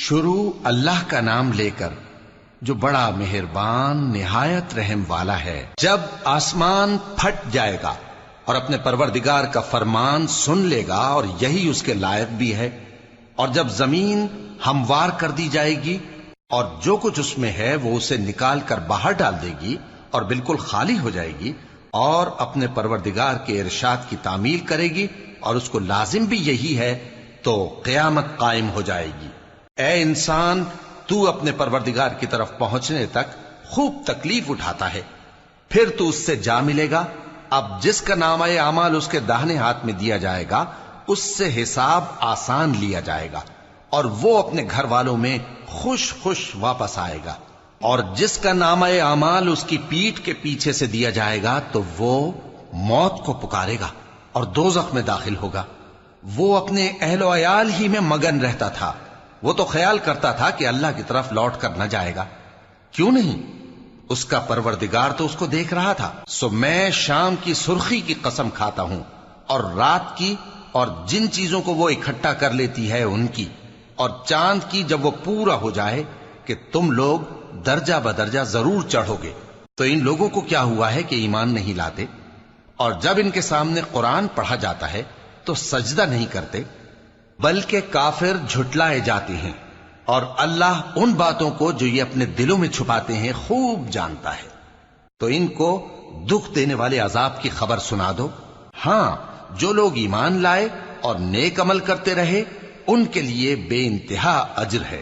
شروع اللہ کا نام لے کر جو بڑا مہربان نہایت رحم والا ہے۔ جب آسمان پھٹ جائے گا اور اپنے پروردگار کا فرمان سن لے گا اور یہی اس کے لائق بھی ہے، اور جب زمین ہموار کر دی جائے گی اور جو کچھ اس میں ہے وہ اسے نکال کر باہر ڈال دے گی اور بالکل خالی ہو جائے گی اور اپنے پروردگار کے ارشاد کی تعمیل کرے گی اور اس کو لازم بھی یہی ہے، تو قیامت قائم ہو جائے گی۔ اے انسان، تو اپنے پروردگار کی طرف پہنچنے تک خوب تکلیف اٹھاتا ہے، پھر تو اس سے جا ملے گا۔ اب جس کا نامہ اعمال اس کے داہنے ہاتھ میں دیا جائے گا اس سے حساب آسان لیا جائے گا اور وہ اپنے گھر والوں میں خوش خوش واپس آئے گا، اور جس کا نامہ اعمال اس کی پیٹھ کے پیچھے سے دیا جائے گا تو وہ موت کو پکارے گا اور دوزخ میں داخل ہوگا۔ وہ اپنے اہل و عیال ہی میں مگن رہتا تھا، وہ تو خیال کرتا تھا کہ اللہ کی طرف لوٹ کر نہ جائے گا، کیوں نہیں؟ اس کا پروردگار تو اس کو دیکھ رہا تھا۔ سو میں شام کی سرخی کی قسم کھاتا ہوں اور رات کی اور جن چیزوں کو وہ اکٹھا کر لیتی ہے ان کی، اور چاند کی جب وہ پورا ہو جائے، کہ تم لوگ درجہ بدرجہ ضرور چڑھو گے۔ تو ان لوگوں کو کیا ہوا ہے کہ ایمان نہیں لاتے، اور جب ان کے سامنے قرآن پڑھا جاتا ہے تو سجدہ نہیں کرتے، بلکہ کافر جھٹلائے جاتے ہیں، اور اللہ ان باتوں کو جو یہ اپنے دلوں میں چھپاتے ہیں خوب جانتا ہے۔ تو ان کو دکھ دینے والے عذاب کی خبر سنا دو۔ ہاں، جو لوگ ایمان لائے اور نیک عمل کرتے رہے ان کے لیے بے انتہا اجر ہے۔